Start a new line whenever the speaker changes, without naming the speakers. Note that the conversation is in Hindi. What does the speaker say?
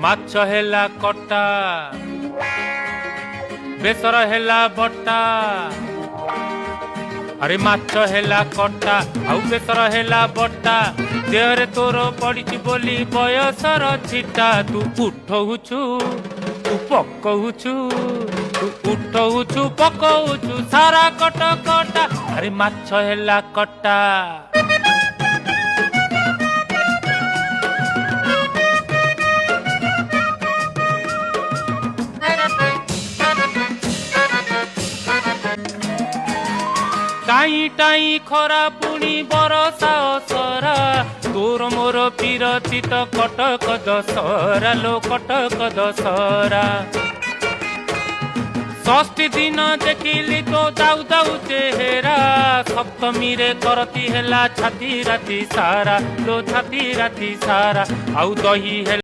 ମାଛ ହେଲା କଟା ବେସର ହେଲା ବଟା ଆରେ ମାଛ ହେଲା କଟା ଆଉ ବେସର ହେଲା ବଟା ଦେହରେ ତୋର ପଡ଼ିଛି ବୋଲି ବୟସର ଛିଟା ତୁ ଉଠଉଛୁ ତୁ ପକଉଛୁ ତୁ ଉଠଉଛୁ ପକଉଛୁ ସାରା କଟ କଟା ଆରେ ମାଛ ହେଲା କଟା टाई टाई खरा पुणी बरसा असरा तोर मोर पीरती तो कटक दशहरा लो कटक दशहरा षष्ठी दिन देखिली तो दाऊ दाऊ चेहरा सप्तमी रे करती हेला छाती राती सारा लो छाती राती सारा आउ दही हेला